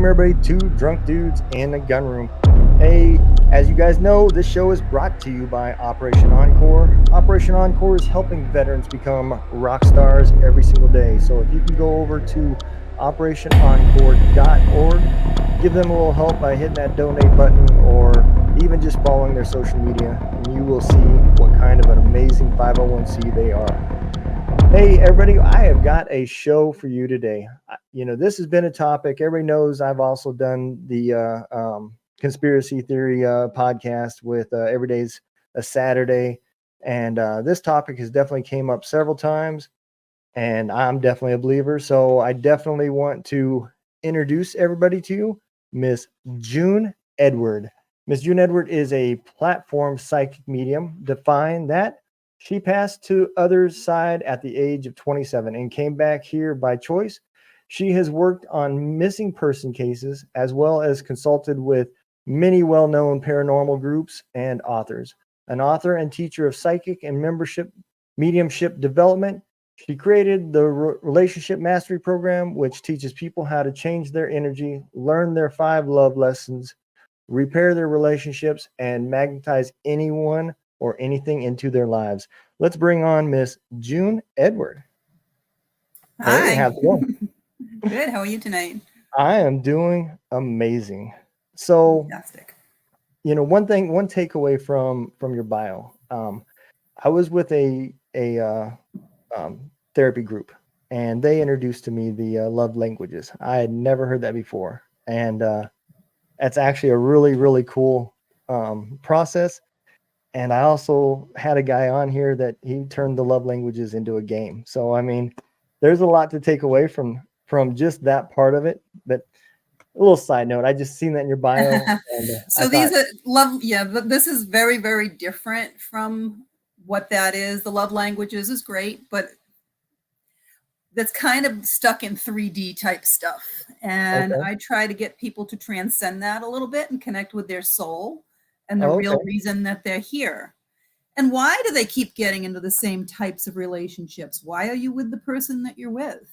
Welcome everybody to Drunk Dudes in a Gun Room. Hey, as you guys know, this show is brought to you by Operation Encore. Operation Encore is helping veterans become rock stars every single day. So if you can go over to operationencore.org, give them a little help by hitting that donate button or even just following their social media, and you will see what kind of an amazing 501c they are. Hey, everybody, I have got a show for you today. This has been a topic. Everybody knows I've also done the conspiracy theory podcast with Every Day's a Saturday. And this topic has definitely came up several times, and I'm definitely a believer. So I definitely want to introduce everybody to you, Miss June Edward. Miss June Edward is a platform psychic medium. Define that. She passed to other side at the age of 27 and came back here by choice. She has worked on missing person cases as well as consulted with many well-known paranormal groups and authors. An author and teacher of psychic and mediumship development, she created the Relationship Mastery Program, which teaches people how to change their energy, learn their 5 love lessons, repair their relationships, and magnetize anyone or anything into their lives. Let's bring on Miss June Edward. Hi. Hey, how's it going? Good. How are you tonight? I am doing amazing. So, Fantastic. one takeaway from your bio. I was with a therapy group, and they introduced to me the love languages. I had never heard that before, and that's actually a really, really cool process. And I also had a guy on here that he turned the love languages into a game. So, I mean, there's a lot to take away from just that part of it. But a little side note, I just seen that in your bio. And So these are love. Yeah, but this is very, very different from what that is. The love languages is great, but that's kind of stuck in 3D type stuff. And I try to get people to transcend that a little bit and connect with their soul and the real reason that they're here. And why do they keep getting into the same types of relationships? Why are you with the person that you're with?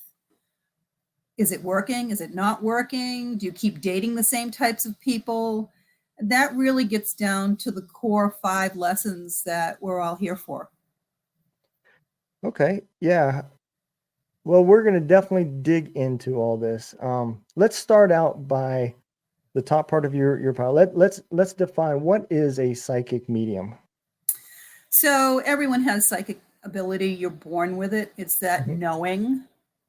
Is it working? Is it not working? Do you keep dating the same types of people? That really gets down to the core 5 lessons that we're all here for. Okay. Yeah. Well, we're going to definitely dig into all this. Let's start out by the top part of your pile. Let's define what is a psychic medium. So everyone has psychic ability. You're born with it. It's that knowing.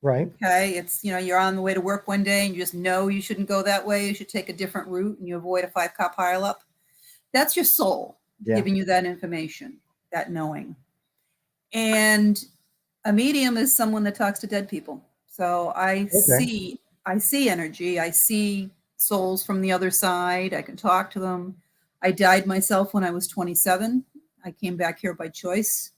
Right. Okay. It's, you're on the way to work one day and you just know you shouldn't go that way. You should take a different route and you avoid a 5-car pileup. That's your soul giving you that information, that knowing. And a medium is someone that talks to dead people. So I see energy. I see souls from the other side. I can talk to them. I died myself when I was 27. I came back here by choice.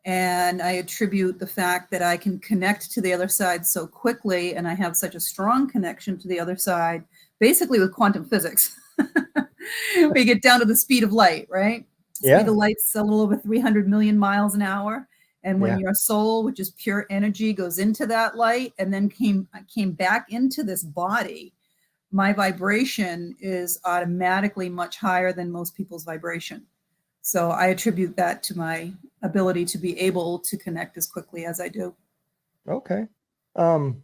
And I attribute the fact that I can connect to the other side so quickly, and I have such a strong connection to the other side, basically with quantum physics. We get down to the speed of light, right? Yeah. Speed of light's a little over 300 million miles an hour. And when your soul, which is pure energy, goes into that light and then came back into this body, my vibration is automatically much higher than most people's vibration. So I attribute that to my ability to be able to connect as quickly as I do. Okay. Can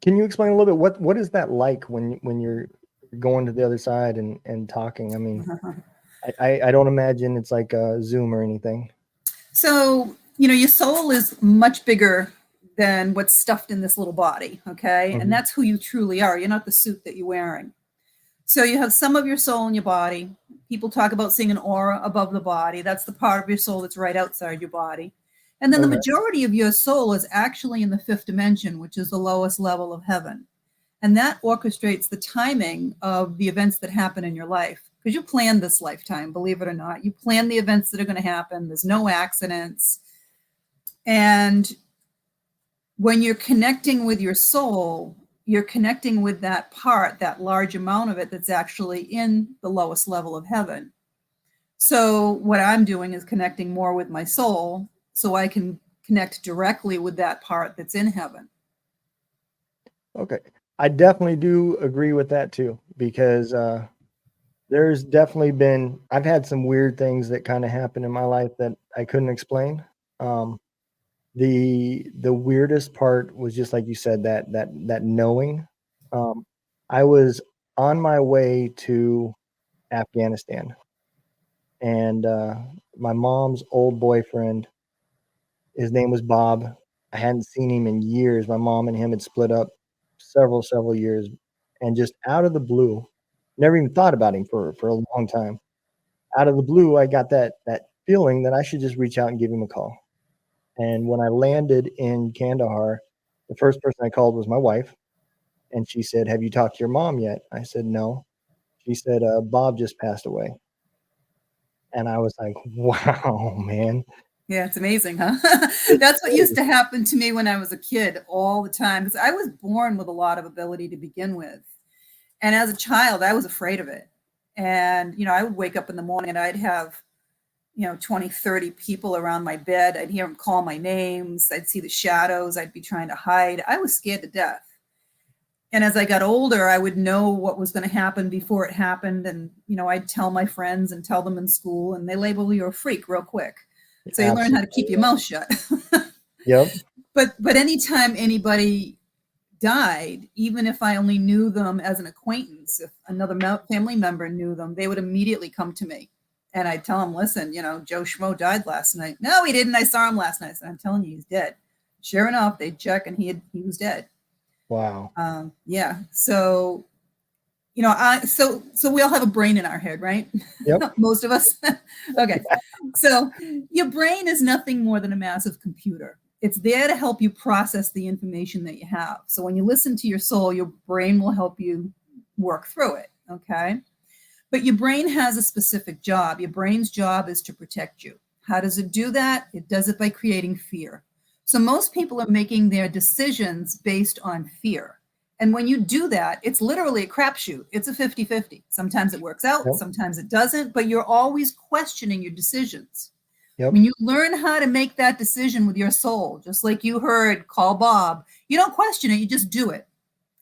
you explain a little bit what is that like when you're going to the other side and talking? I mean, I don't imagine it's like a Zoom or anything. So, your soul is much bigger than what's stuffed in this little body, okay? And that's who you truly are. You're not the suit that you're wearing. So you have some of your soul in your body. People talk about seeing an aura above the body. That's the part of your soul that's right outside your body. And then the majority of your soul is actually in the 5th dimension, which is the lowest level of heaven. And that orchestrates the timing of the events that happen in your life. Because you plan this lifetime, believe it or not. You plan the events that are going to happen. There's no accidents. And when you're connecting with your soul, you're connecting with that part, that large amount of it that's actually in the lowest level of heaven. So what I'm doing is connecting more with my soul so I can connect directly with that part that's in heaven. Okay. I definitely do agree with that too, because there's definitely been I've had some weird things that kind of happened in my life that I couldn't explain. Um, the weirdest part was just like you said, that knowing. Um, I was on my way to Afghanistan, and my mom's old boyfriend, his name was Bob. I hadn't seen him in years. My mom and him had split up several years, and just out of the blue, never even thought about him for a long time. Out of the blue, I got that feeling that I should just reach out and give him a call. And when I landed in Kandahar, the first person I called was my wife, and she said, "Have you talked to your mom yet?" I said, "No." She said, "Bob just passed away." And I was like, "Wow, man." Yeah, it's amazing, huh? It That's what used is. to happen to me when I was a kid all the time because I was born with a lot of ability to begin with. And as a child, I was afraid of it. And, I would wake up in the morning and I'd have, 20, 30 people around my bed. I'd hear them call my names. I'd see the shadows. I'd be trying to hide. I was scared to death. And as I got older, I would know what was going to happen before it happened. And, I'd tell my friends and tell them in school, and they label you a freak real quick. So you learn how to keep Absolutely. your mouth shut. Yep. But anytime anybody died, even if I only knew them as an acquaintance, if another family member knew them, they would immediately come to me. And I'd tell them, listen, Joe Schmo died last night. No, he didn't. I saw him last night. So I'm telling you, he's dead. Sure enough, they'd check and he was dead. Wow. Yeah. So, so we all have a brain in our head, right? Yep. Most of us. Okay. So your brain is nothing more than a massive computer. It's there to help you process the information that you have. So when you listen to your soul, your brain will help you work through it. Okay. But your brain has a specific job. Your brain's job is to protect you. How does it do that? It does it by creating fear. So most people are making their decisions based on fear. And when you do that, it's literally a crapshoot. It's a 50-50. Sometimes it works out, Yep. sometimes it doesn't, but you're always questioning your decisions. Yep. When you learn how to make that decision with your soul, just like you heard, call Bob, you don't question it, you just do it.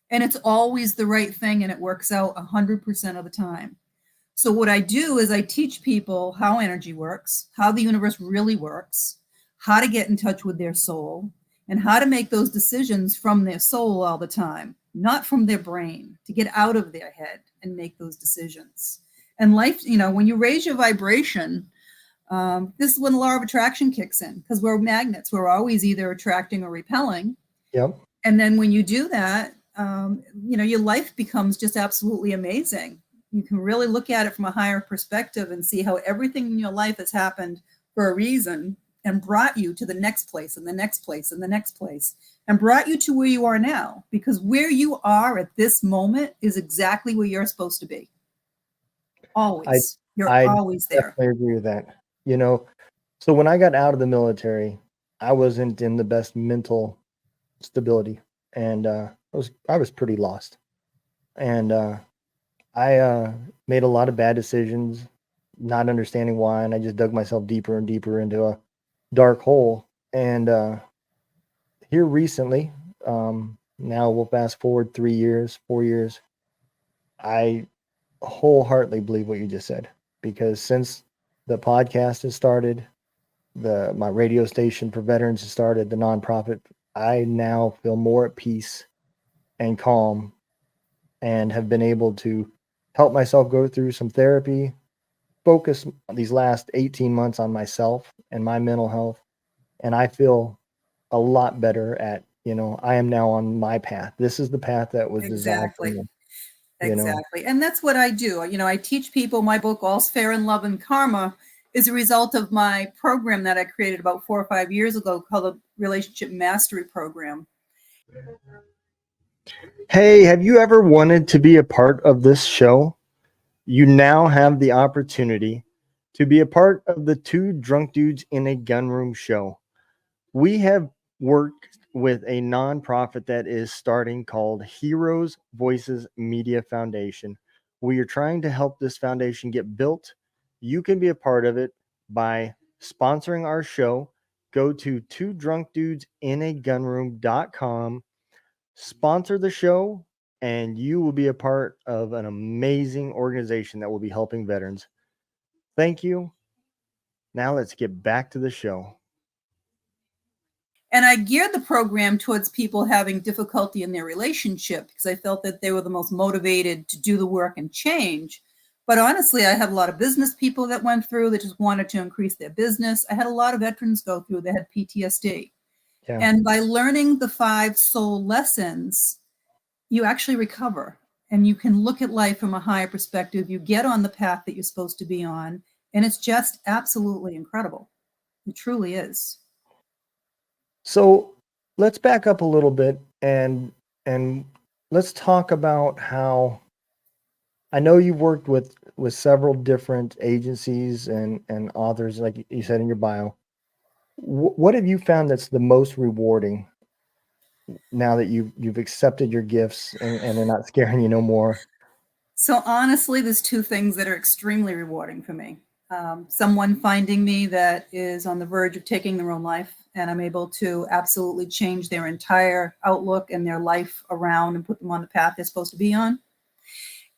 And it's always the right thing and it works out 100% of the time. So what I do is I teach people how energy works, how the universe really works, how to get in touch with their soul, and how to make those decisions from their soul all the time, not from their brain, to get out of their head and make those decisions. And life, when you raise your vibration, this is when the law of attraction kicks in because we're magnets. We're always either attracting or repelling. Yep. And then when you do that, your life becomes just absolutely amazing. You can really look at it from a higher perspective and see how everything in your life has happened for a reason and brought you to the next place and the next place and the next place and brought you to where you are now. Because where you are at this moment is exactly where you're supposed to be. I Always. You're I always there. definitely agree with that. You know, so when I got out of the military, I wasn't in the best mental stability, and I was pretty lost, and I made a lot of bad decisions, not understanding why, and I just dug myself deeper and deeper into a dark hole. And here recently, now we'll fast forward 3 years, 4 years. I wholeheartedly believe what you just said, because since the podcast has started, the my radio station for veterans has started, the nonprofit, I now feel more at peace and calm, and have been able to help myself go through some therapy, focus these last 18 months on myself and my mental health, and I feel a lot better at, I am now on my path. This is the path that was designed for Exactly. me, you know. Exactly. And that's what I do. I teach people my book, All's Fair in Love and Karma, is a result of my program that I created about 4 or 5 years ago called the Relationship Mastery Program. Hey, have you ever wanted to be a part of this show? You now have the opportunity to be a part of the Two Drunk Dudes in a Gunroom show. We have worked with a nonprofit that is starting called Heroes Voices Media Foundation. We are trying to help this foundation get built. You can be a part of it by sponsoring our show. Go to twodrunkdudesinAgunroom.com, sponsor the show, and you will be a part of an amazing organization that will be helping veterans. Thank you. Now let's get back to the show. And I geared the program towards people having difficulty in their relationship because I felt that they were the most motivated to do the work and change. But honestly, I had a lot of business people that went through that just wanted to increase their business. I had a lot of veterans go through that had PTSD. Yeah. And by learning the 5 soul lessons, you actually recover and you can look at life from a higher perspective. You get on the path that you're supposed to be on. And it's just absolutely incredible. It truly is. So let's back up a little bit and let's talk about how I know you've worked with several different agencies and authors, like you said in your bio. What have you found that's the most rewarding now that you've accepted your gifts and they're not scaring you no more? So honestly, there's 2 things that are extremely rewarding for me. Someone finding me that is on the verge of taking their own life, and I'm able to absolutely change their entire outlook and their life around and put them on the path they're supposed to be on.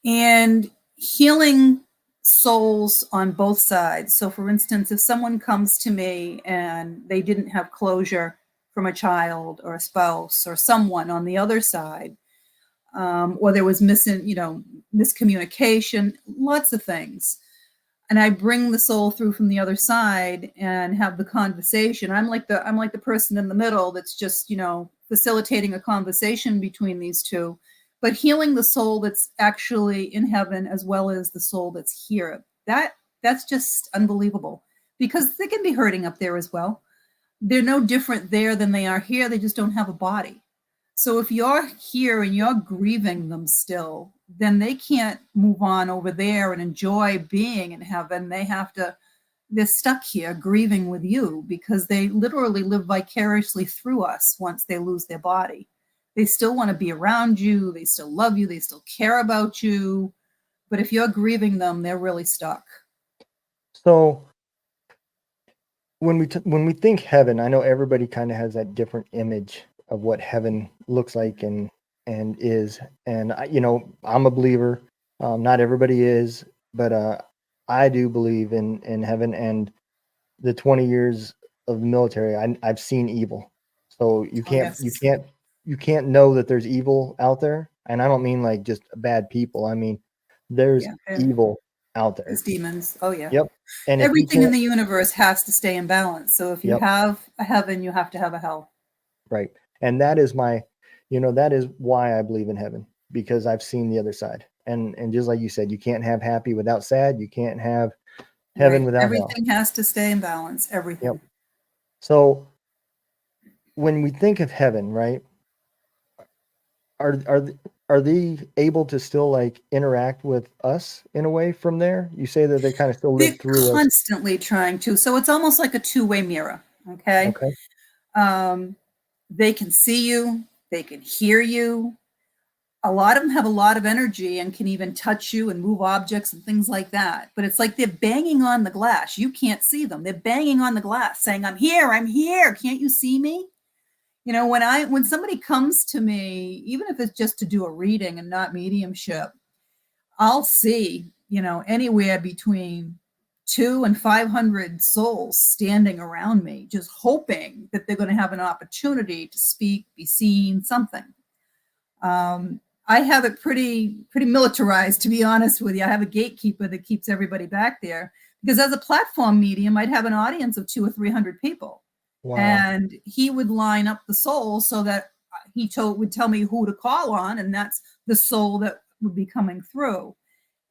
And healing souls on both sides. So for instance, if someone comes to me and they didn't have closure from a child or a spouse or someone on the other side, or there was miscommunication, lots of things. And I bring the soul through from the other side and have the conversation. I'm like the person in the middle that's just, facilitating a conversation between these two, but healing the soul that's actually in heaven as well as the soul that's here. That's just unbelievable because they can be hurting up there as well. They're no different there than they are here. They just don't have a body. So if you're here and you're grieving them still, then they can't move on over there and enjoy being in heaven. They're stuck here grieving with you because they literally live vicariously through us once they lose their body. They still want to be around you. They still love you. They still care about you. But if you're grieving them, they're really stuck. So when we think heaven, I know everybody kind of has that different image of what heaven looks like and is. And I'm a believer. Not everybody is, but I do believe in heaven. And the 20 years of the military, I've seen evil. So you can't Yes. you can't know that there's evil out there. And I don't mean like just bad people. I mean there's evil out there. There's demons. Oh yeah. Yep. And if you Everything in can't, the universe has to stay in balance. So if you yep. have a heaven, you have to have a hell. Right. And that is that is why I believe in heaven, because I've seen the other side. And just like you said, you can't have happy without sad. You can't have heaven without hell. Everything has to stay in balance. Everything. Yep. So when we think of heaven, right? Are they able to still like interact with us in a way from there? You say that they kind of still live through us. They're constantly trying to. So it's almost like a 2-way mirror. Okay. They can see you. They can hear you. A lot of them have a lot of energy and can even touch you and move objects and things like that. But it's like they're banging on the glass. You can't see them. They're banging on the glass saying, I'm here. Can't you see me? When somebody comes to me, even if it's just to do a reading and not mediumship, I'll see, anywhere between 200 and 500 souls standing around me, just hoping that they're going to have an opportunity to speak, be seen, something. I have it pretty militarized, to be honest with you. I have a gatekeeper that keeps everybody back there because as a platform medium, I'd have an audience of 200 or 300 people. Wow. And he would line up the souls so that would tell me who to call on, and that's the soul that would be coming through.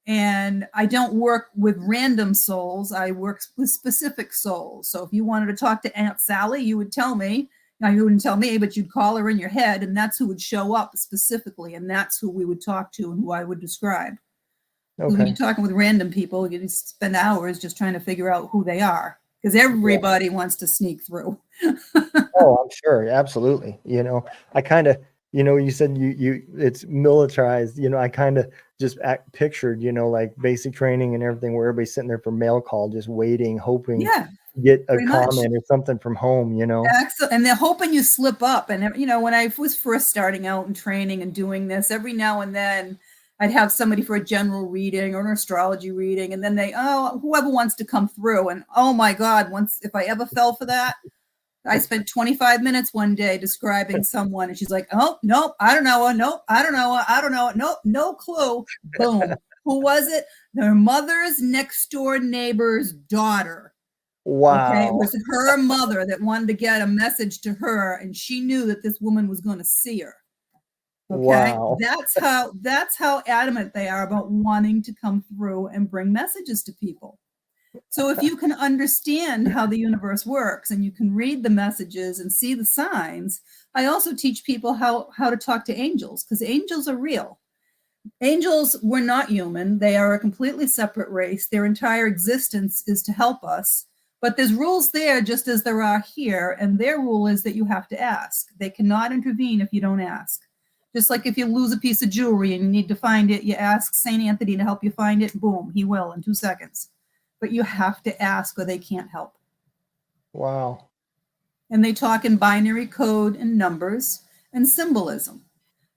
And I don't work with random souls. I work with specific souls. So if you wanted to talk to Aunt Sally, you would tell me. Now, you wouldn't tell me, but you'd call her in your head, and that's who would show up specifically, and that's who we would talk to and who I would describe. Okay. When you're talking with random people, you spend hours just trying to figure out who they are, because everybody wants to sneak through. Oh, I'm sure. Absolutely. I kind of, you said it's militarized, I kind of just pictured, like basic training and everything where everybody's sitting there for mail call, just waiting, hoping. Yeah. get a pretty much. comment or something from home, you know? Excellent. And they're hoping you slip up. And, you know, when I was first starting out and training and doing this, every now and then I'd have somebody for a general reading or an astrology reading. And then whoever wants to come through. And oh my God, if I ever fell for that, I spent 25 minutes one day describing someone. And she's like, oh, nope, I don't know her. Nope, I don't know her. I don't know her. Nope, no clue. Boom. Who was it? Their mother's next door neighbor's daughter. Okay, it Wow. was her mother that wanted to get a message to her, and she knew that this woman was going to see her. Okay, Wow. that's how adamant they are about wanting to come through and bring messages to people. So if you can understand how the universe works and you can read the messages and see the signs, I also teach people how to talk to angels, because angels are real. Angels were not human. They are a completely separate race. Their entire existence is to help us. But there's rules there just as there are here. And their rule is that you have to ask. They cannot intervene if you don't ask. Just like if you lose a piece of jewelry and you need to find it, you ask St. Anthony to help you find it. Boom, he will in 2 seconds. But you have to ask or they can't help. Wow. And they talk in binary code and numbers and symbolism.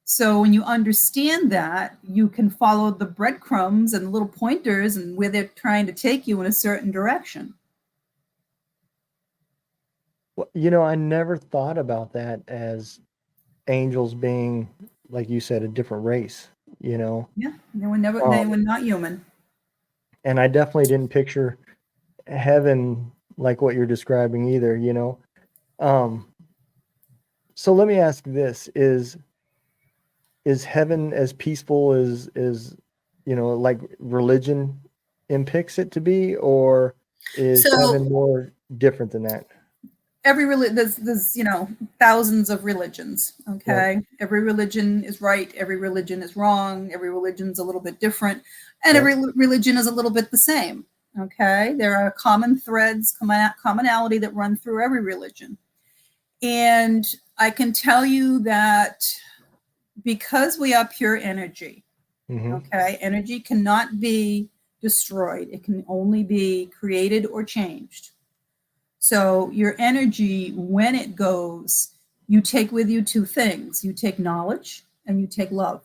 So when you understand that, you can follow the breadcrumbs and little pointers and where they're trying to take you in a certain direction. Well, you know, I never thought about that as angels being, like you said, a different race, you know? Yeah, they were not human. And I definitely didn't picture heaven like what you're describing either, you know? So let me ask this, is heaven as peaceful as you know, like religion depicts it to be, or is So heaven more different than that? there's thousands of religions. Okay, Yep. every religion is right, every religion is wrong, every religion's a little bit different, and Yep. every religion is a little bit the same. Okay, there are common threads, commonality that run through every religion. And I can tell you that because we are pure energy, Mm-hmm. okay, energy cannot be destroyed. It can only be created or changed. So your energy, when it goes, you take with you 2 things. You take knowledge and you take love.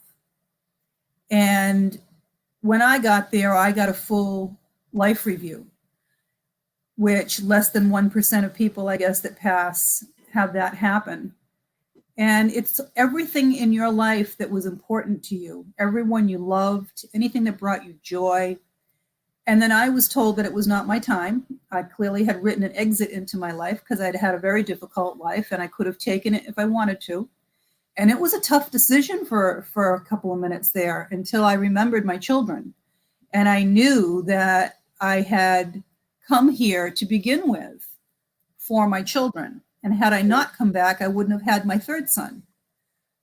And when I got there, I got a full life review, which less than 1% of people, I guess, that pass have that happen. And it's everything in your life that was important to you, everyone you loved, anything that brought you joy. And then I was told that it was not my time. I clearly had written an exit into my life because I'd had a very difficult life and I could have taken it if I wanted to. And it was a tough decision for a couple of minutes there until I remembered my children. And I knew that I had come here to begin with for my children. And had I not come back, I wouldn't have had my 3rd son.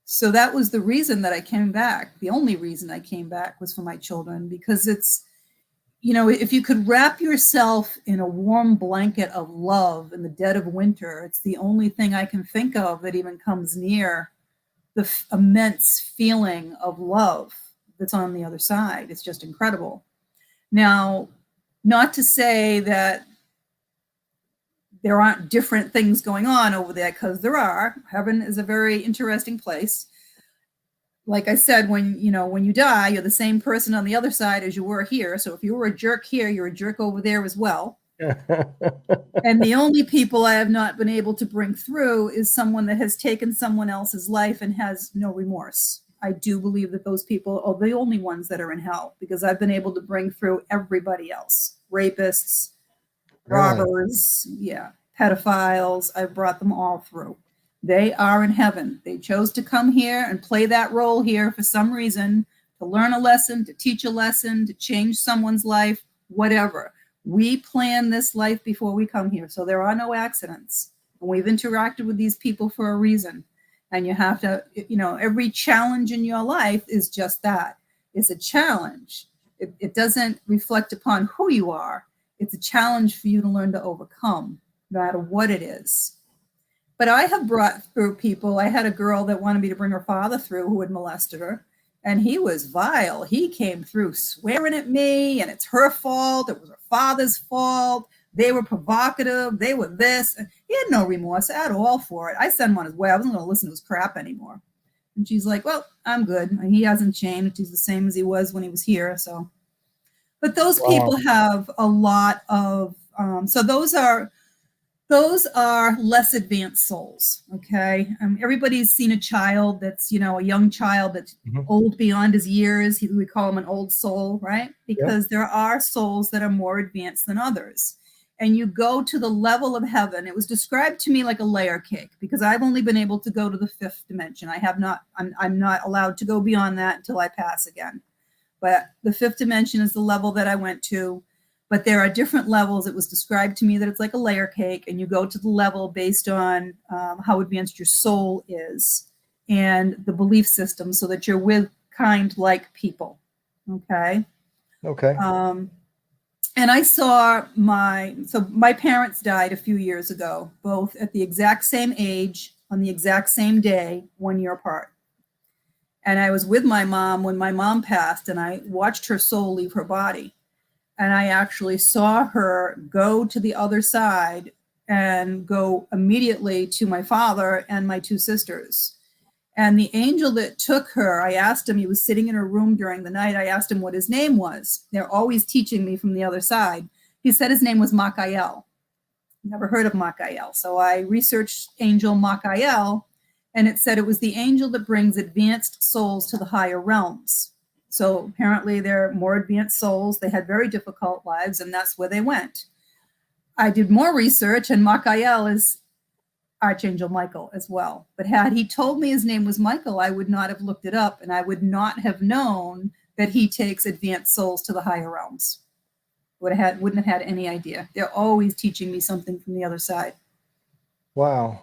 So that was the reason that I came back. The only reason I came back was for my children, because it's, if you could wrap yourself in a warm blanket of love in the dead of winter, it's the only thing I can think of that even comes near the immense feeling of love that's on the other side. It's just incredible. Now, not to say that there aren't different things going on over there, because there are. Heaven is a very interesting place. Like I said, when you die, you're the same person on the other side as you were here. So if you were a jerk here, you're a jerk over there as well. And the only people I have not been able to bring through is someone that has taken someone else's life and has no remorse. I do believe that those people are the only ones that are in hell, because I've been able to bring through everybody else. Rapists, robbers, pedophiles. I've brought them all through. They are in heaven. They chose to come here and play that role here for some reason, to learn a lesson, to teach a lesson, to change someone's life, whatever. We plan this life before we come here, so there are no accidents. And we've interacted with these people for a reason. And you have to, every challenge in your life is just that. It's a challenge. It doesn't reflect upon who you are. It's a challenge for you to learn to overcome, no matter what it is. But I have brought through people. I had a girl that wanted me to bring her father through who had molested her, and he was vile. He came through swearing at me, and it's her fault. It was her father's fault. They were provocative. They were this. He had no remorse at all for it. I sent him on his way. I wasn't going to listen to his crap anymore. And she's like, well, I'm good. He hasn't changed. He's the same as he was when he was here. So, but those people have a lot of, so those are less advanced souls. Okay. Everybody's seen a child that's, a young child that's old beyond his years. We call him an old soul, right? Because there are souls that are more advanced than others. And you go to the level of heaven. It was described to me like a layer cake, because I've only been able to go to the 5th dimension. I'm not allowed to go beyond that until I pass again. But the 5th dimension is the level that I went to. But there are different levels. It was described to me that it's like a layer cake, and you go to the level based on how advanced your soul is and the belief system, so that you're with kind-like people. Okay. And I saw my parents died a few years ago, both at the exact same age, on the exact same day, 1 year apart. And I was with my mom when my mom passed, and I watched her soul leave her body. And I actually saw her go to the other side and go immediately to my father and my 2 sisters. And the angel that took her, I asked him, he was sitting in her room during the night. I asked him what his name was. They're always teaching me from the other side. He said his name was Makael. Never heard of Makael. So I researched angel Makael, and it said it was the angel that brings advanced souls to the higher realms. So apparently they're more advanced souls. They had very difficult lives, and that's where they went. I did more research, and Makael is Archangel Michael as well. But had he told me his name was Michael, I would not have looked it up, and I would not have known that he takes advanced souls to the higher realms. Wouldn't have had any idea. They're always teaching me something from the other side. Wow.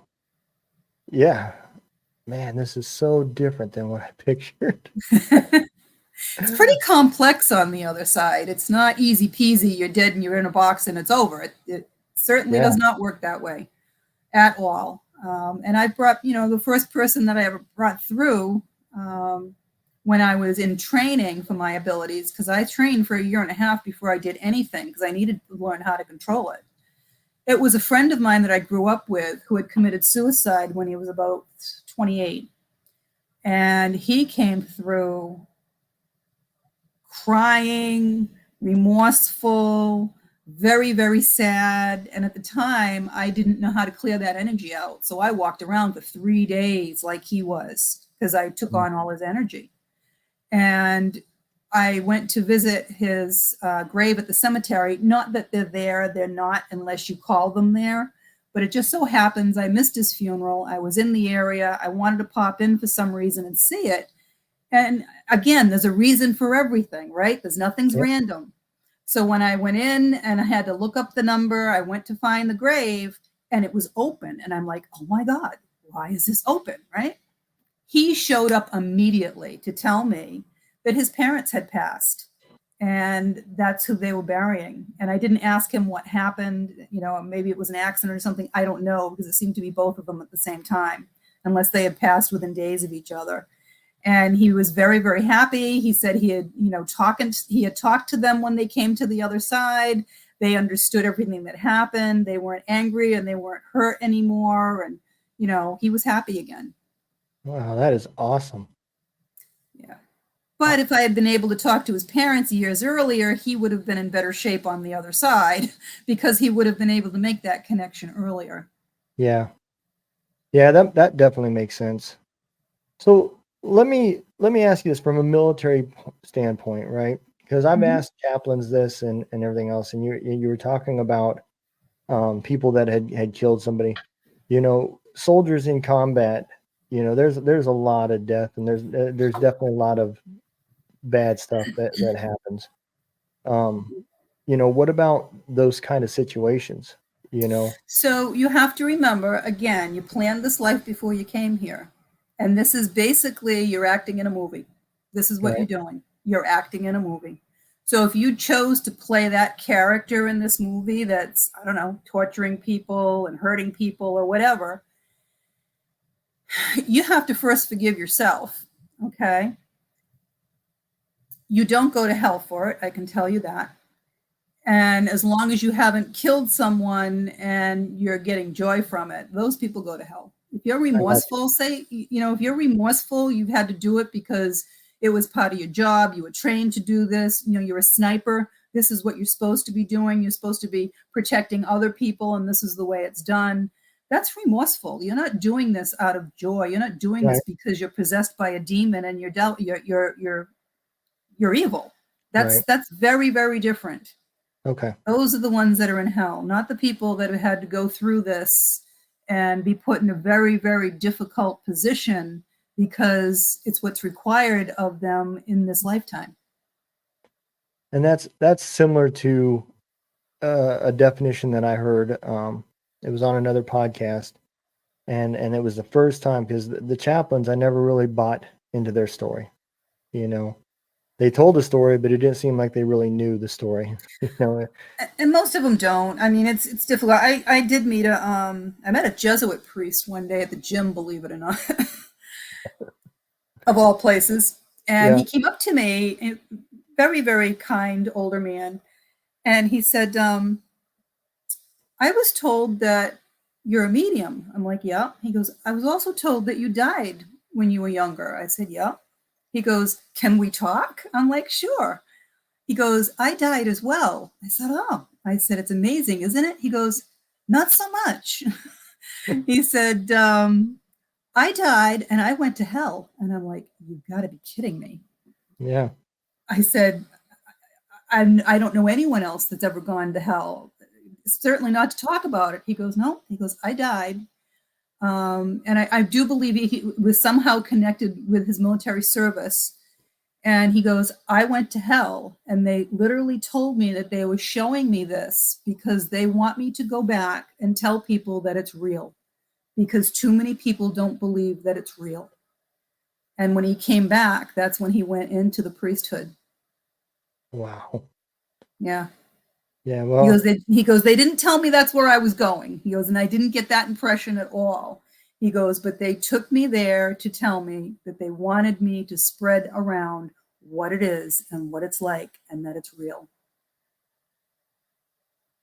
Yeah. Man, this is so different than what I pictured. It's pretty complex on the other side. It's not easy peasy. You're dead and you're in a box and it's over. It certainly does not work that way at all. And I brought, the first person that I ever brought through when I was in training for my abilities, because I trained for 1.5 years before I did anything, because I needed to learn how to control it. It was a friend of mine that I grew up with who had committed suicide when he was about 28. And he came through crying, remorseful, very, very sad. And at the time, I didn't know how to clear that energy out. So I walked around for 3 days like he was, because I took on all his energy. And I went to visit his grave at the cemetery. Not that they're there, they're not unless you call them there. But it just so happens I missed his funeral. I was in the area. I wanted to pop in for some reason and see it. And again, there's a reason for everything, right? There's nothing's random. So when I went in and I had to look up the number, I went to find the grave and it was open. And I'm like, oh my God, why is this open, right? He showed up immediately to tell me that his parents had passed and that's who they were burying. And I didn't ask him what happened. Maybe it was an accident or something. I don't know, because it seemed to be both of them at the same time, unless they had passed within days of each other. And he was very, very happy. He said he had, talked to them when they came to the other side. They understood everything that happened. They weren't angry and they weren't hurt anymore. And, he was happy again. Wow, that is awesome. Yeah. But if I had been able to talk to his parents years earlier, he would have been in better shape on the other side, because he would have been able to make that connection earlier. Yeah. Yeah, that definitely makes sense. So let me ask you this from a military standpoint, right? Because I've asked chaplains this and everything else, and you were talking about people that had killed somebody. Soldiers in combat, there's a lot of death, and there's definitely a lot of bad stuff that happens. What about those kind of situations? So you have to remember, again, you planned this life before you came here. And this is basically, you're acting in a movie. This is what you're doing. You're acting in a movie. So if you chose to play that character in this movie that's, I don't know, torturing people and hurting people or whatever, you have to first forgive yourself, okay? You don't go to hell for it, I can tell you that. And as long as you haven't killed someone and you're getting joy from it, those people go to hell. If you're I got you. remorseful, say, if you're remorseful, you've had to do it because it was part of your job, you were trained to do this, you're a sniper, this is what you're supposed to be doing, you're supposed to be protecting other people, and this is the way it's done. That's remorseful. You're not doing this out of joy. You're not doing this Right. because you're possessed by a demon and you're evil. That's Right. very, very different. Okay. Those are the ones that are in hell, not the people that have had to go through this and be put in a very, very difficult position because it's what's required of them in this lifetime. And that's similar to a definition that I heard. It was on another podcast, and it was the first time, because the chaplains, I never really bought into their story. They told the story, but it didn't seem like they really knew the story. And most of them don't. I mean, it's difficult. I did meet I met a Jesuit priest one day at the gym, believe it or not, of all places. And Yeah. he came up to me, a very, very kind older man, and he said, I was told that you're a medium. I'm like, yeah. He goes, I was also told that you died when you were younger. I said, yeah. He goes, can we talk? I'm like, sure. He goes, I died as well. I said, oh. I said, it's amazing, isn't it? He goes, not so much. He said, I died and I went to hell. And I'm like, you've got to be kidding me. Yeah. I said, I don't know anyone else that's ever gone to hell. Certainly not to talk about it. He goes, no. He goes, I died. And I do believe he was somehow connected with his military service. And he goes, I went to hell. And they literally told me that they were showing me this because they want me to go back and tell people that it's real, because too many people don't believe that it's real. And when he came back, that's when he went into the priesthood. Wow. Yeah. Yeah. Well, He goes, they didn't tell me that's where I was going. He goes, and I didn't get that impression at all. He goes, but they took me there to tell me that they wanted me to spread around what it is and what it's like and that it's real.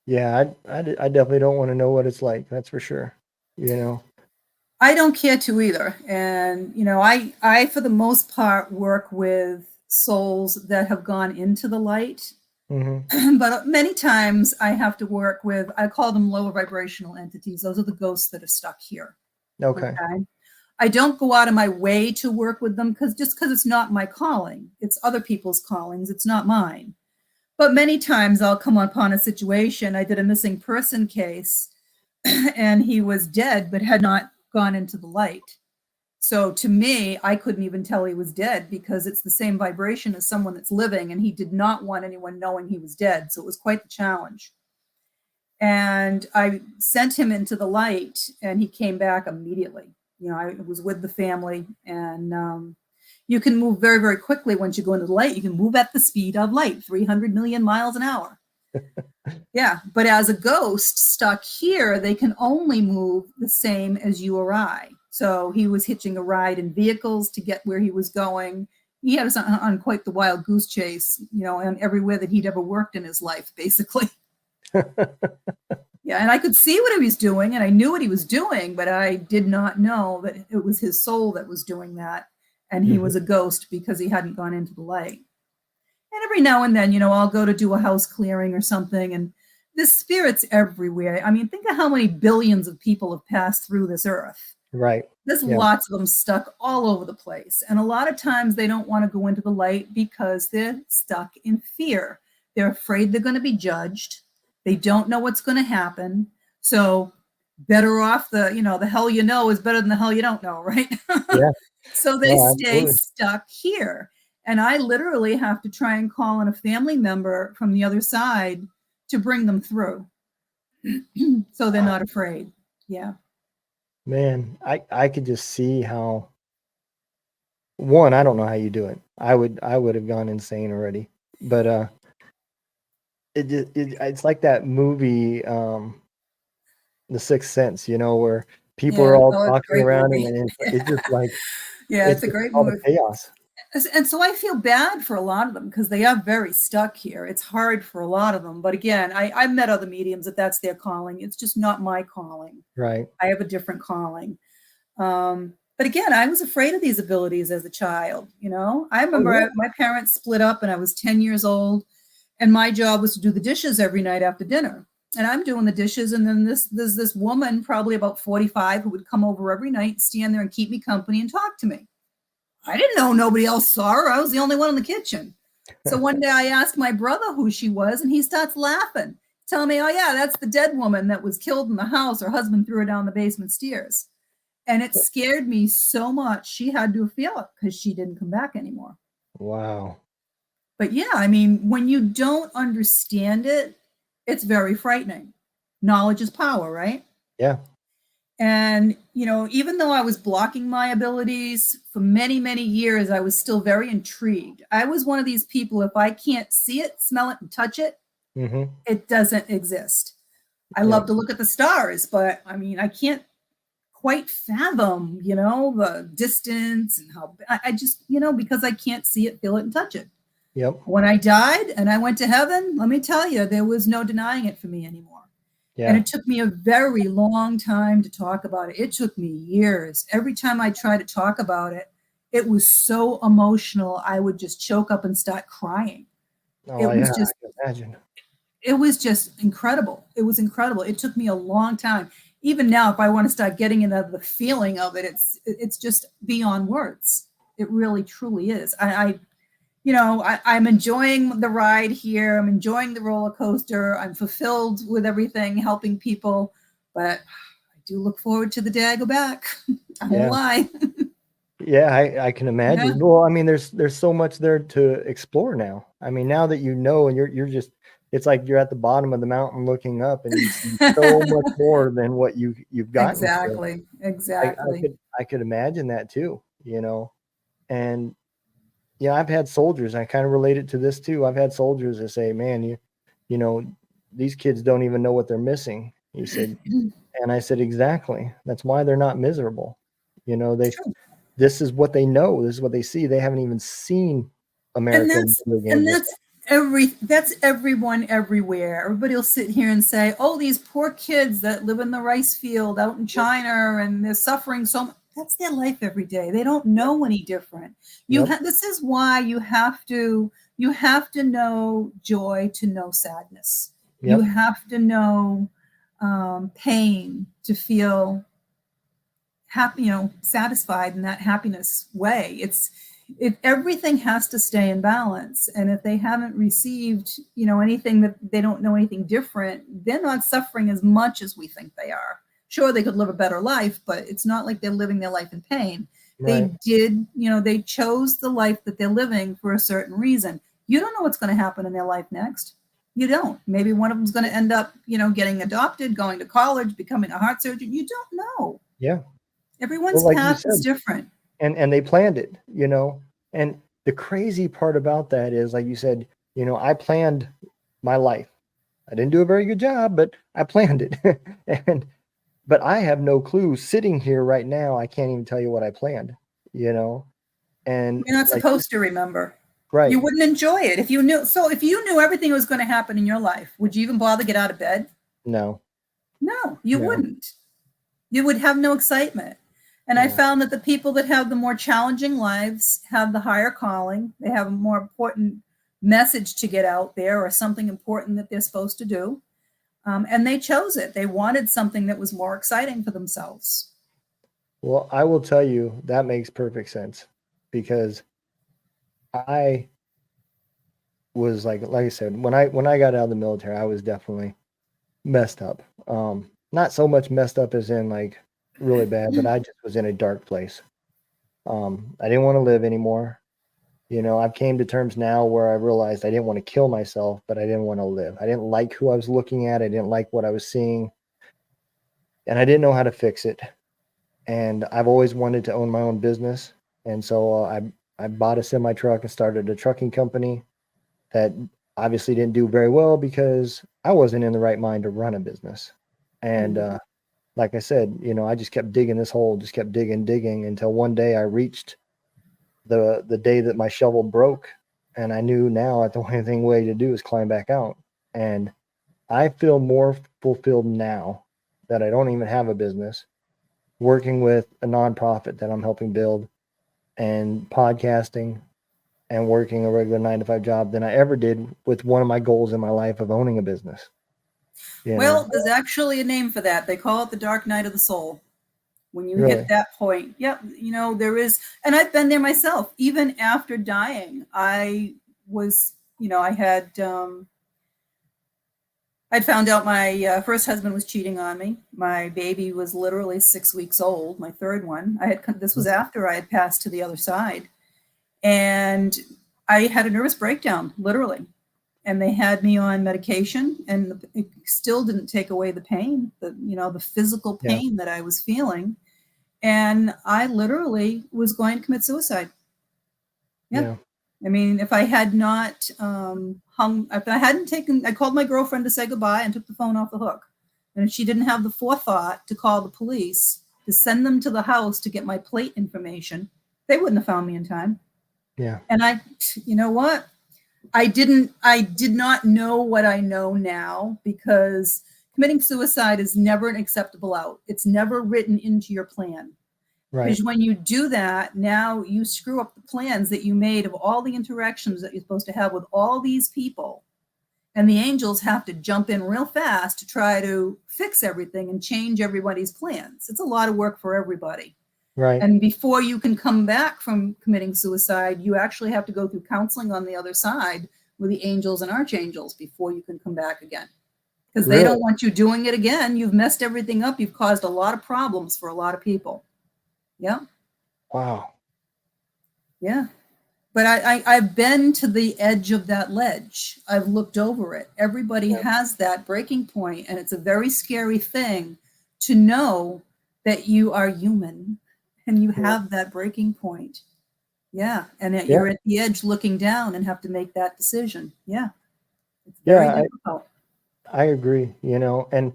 yeah, I definitely don't want to know what it's like. That's for sure. I don't care to either. And, I, for the most part, work with souls that have gone into the light. Mm-hmm. But many times I have to work with, I call them lower vibrational entities. Those are the ghosts that are stuck here. Okay. I don't go out of my way to work with them because it's not my calling. It's other people's callings. It's not mine. But many times I'll come upon a situation. I did a missing person case and he was dead but had not gone into the light. So to me, I couldn't even tell he was dead because it's the same vibration as someone that's living, and he did not want anyone knowing he was dead. So it was quite the challenge. And I sent him into the light and he came back immediately. I was with the family, and you can move very, very quickly once you go into the light. You can move at the speed of light, 300 million miles an hour. Yeah, but as a ghost stuck here, they can only move the same as you or I. So he was hitching a ride in vehicles to get where he was going. He had us on quite the wild goose chase, and everywhere that he'd ever worked in his life, basically. Yeah, and I could see what he was doing, and I knew what he was doing, but I did not know that it was his soul that was doing that, and he was a ghost because he hadn't gone into the light. And every now and then, I'll go to do a house clearing or something, and there's spirits everywhere. I mean, think of how many billions of people have passed through this earth. Right. There's lots of them stuck all over the place. And a lot of times they don't want to go into the light because they're stuck in fear. They're afraid they're going to be judged. They don't know what's going to happen. So better off the hell is better than the hell you don't know, right? Yeah. So they stay stuck here. And I literally have to try and call on a family member from the other side to bring them through. So they're not afraid. Yeah. Man, I could just see how, one, I don't know how you do it. I would have gone insane already. But it's like that movie, The Sixth Sense, where people are all talking around and it's just like, yeah, it's a great movie. Chaos. And so I feel bad for a lot of them because they are very stuck here. It's hard for a lot of them. But again, I've met other mediums that's their calling. It's just not my calling. Right. I have a different calling. But again, I was afraid of these abilities as a child. I remember my parents split up and I was 10 years old, and my job was to do the dishes every night after dinner. And I'm doing the dishes, and then there's this woman, probably about 45, who would come over every night, stand there and keep me company and talk to me. I didn't know nobody else saw her. I was the only one in the kitchen. So one day I asked my brother who she was, and he starts laughing, telling me, oh yeah, that's the dead woman that was killed in the house. Her husband threw her down the basement stairs. And it scared me so much. She had to feel it because she didn't come back anymore. Wow. But yeah, I mean, when you don't understand it, it's very frightening. Knowledge is power, right? Yeah. And, even though I was blocking my abilities for many, many years, I was still very intrigued. I was one of these people, if I can't see it, smell it, and touch it, it doesn't exist. I love to look at the stars, but I mean, I can't quite fathom, the distance and how I just, because I can't see it, feel it, and touch it. Yep. When I died and I went to heaven, let me tell you, there was no denying it for me anymore. Yeah. And it took me a very long time to talk about it. It took me years. Every time I tried to talk about it, it was so emotional. I would just choke up and start crying. Oh, I can imagine. It was just incredible. It was incredible. It took me a long time. Even now, if I want to start getting into the feeling of it, it's just beyond words. It really, truly is. I'm enjoying the ride here. I'm enjoying the roller coaster. I'm fulfilled with everything, helping people. But I do look forward to the day I go back. I won't lie. Yeah, I can imagine. Yeah. Well, I mean, there's so much there to explore now. I mean, now that and you're just, it's like you're at the bottom of the mountain looking up, and you see so much more than what you've gotten. Exactly. I could imagine that too, and I've had soldiers. I kind of related to this too. I've had soldiers that say, "Man, these kids don't even know what they're missing." He said, and I said, "Exactly. That's why they're not miserable. This is what they know. This is what they see. They haven't even seen America." That's everyone everywhere. Everybody will sit here and say, "Oh, these poor kids that live in the rice field out in China and they're suffering so much." That's their life every day. They don't know any different. This is why you have to know joy to know sadness. Yep. You have to know pain to feel happy, satisfied in that happiness way. Everything has to stay in balance. And if they haven't received, anything, that they don't know anything different, they're not suffering as much as we think they are. Sure, they could live a better life, but it's not like they're living their life in pain. Right. They chose the life that they're living for a certain reason. You don't know what's going to happen in their life next. You don't. Maybe one of them's going to end up, getting adopted, going to college, becoming a heart surgeon. You don't know. Yeah. Everyone's path is different. And they planned it, and the crazy part about that is, like you said, I planned my life. I didn't do a very good job, but I planned it. But I have no clue. Sitting here right now, I can't even tell you what I planned, and you're not supposed to remember. Right. You wouldn't enjoy it if you knew. So if you knew everything was going to happen in your life, would you even bother to get out of bed? No, you wouldn't. You would have no excitement. And I found that the people that have the more challenging lives have the higher calling. They have a more important message to get out there, or something important that they're supposed to do. And they chose it. They wanted something that was more exciting for themselves. Well, I will tell you, that makes perfect sense, because I was like I said, when I got out of the military, I was definitely messed up. Not so much messed up as in like really bad, but I just was in a dark place. I didn't want to live anymore. I've came to terms now where I realized I didn't want to kill myself, but I didn't want to live. I didn't like who I was looking at. I didn't like what I was seeing, and I didn't know how to fix it. And I've always wanted to own my own business. And so I bought a semi truck and started a trucking company that obviously didn't do very well because I wasn't in the right mind to run a business. And like I said, I just kept digging this hole, just kept digging until one day I reached the day that my shovel broke, and I knew now that the only way to do is climb back out. And I feel more fulfilled now that I don't even have a business, working with a nonprofit that I'm helping build, and podcasting and working a regular 9 to 5 job than I ever did with one of my goals in my life of owning a business. Well, there's actually a name for that. They call it the dark night of the soul. When you Really? hit that point, yep, there is, and I've been there myself. Even after dying, I was, I'd found out my first husband was cheating on me. My baby was literally 6 weeks old, my third one. This was after I had passed to the other side. And I had a nervous breakdown, literally. And they had me on medication, and it still didn't take away the pain, the physical pain that I was feeling. And I literally was going to commit suicide. Yeah. I mean, if I had not if I hadn't I called my girlfriend to say goodbye and took the phone off the hook. And if she didn't have the forethought to call the police, to send them to the house to get my plate information, they wouldn't have found me in time. Yeah. And you know what? I did not know what I know now, because committing suicide is never an acceptable out. It's never written into your plan. Right. Because when you do that, now you screw up the plans that you made of all the interactions that you're supposed to have with all these people. And the angels have to jump in real fast to try to fix everything and change everybody's plans. It's a lot of work for everybody. Right. And before you can come back from committing suicide, you actually have to go through counseling on the other side with the angels and archangels before you can come back again. Because they don't want you doing it again. You've messed everything up. You've caused a lot of problems for a lot of people. Yeah. Wow. Yeah. But I've been to the edge of that ledge. I've looked over it. Everybody has that breaking point, and it's a very scary thing to know that you are human and you have that breaking point. Yeah. And that you're at the edge looking down and have to make that decision. Yeah. It's very difficult. I agree, and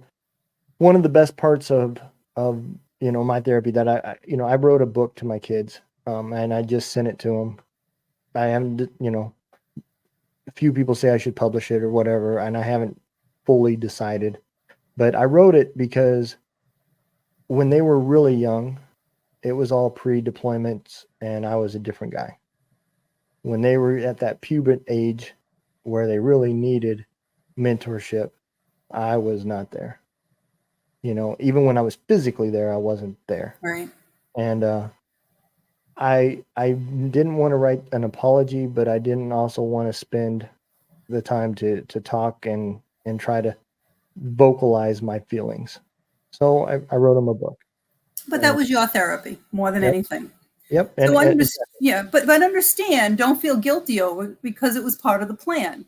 one of the best parts of my therapy that I wrote a book to my kids, and I just sent it to them. I haven't, a few people say I should publish it or whatever, and I haven't fully decided, but I wrote it because when they were really young, it was all pre-deployments and I was a different guy. When they were at that puberty age where they really needed mentorship, I was not there. Even when I was physically there, I wasn't there. Right. And I didn't want to write an apology, but I didn't also want to spend the time to talk and try to vocalize my feelings. So I wrote them a book. But that was your therapy more than anything. Yep. So but understand, don't feel guilty over it, because it was part of the plan.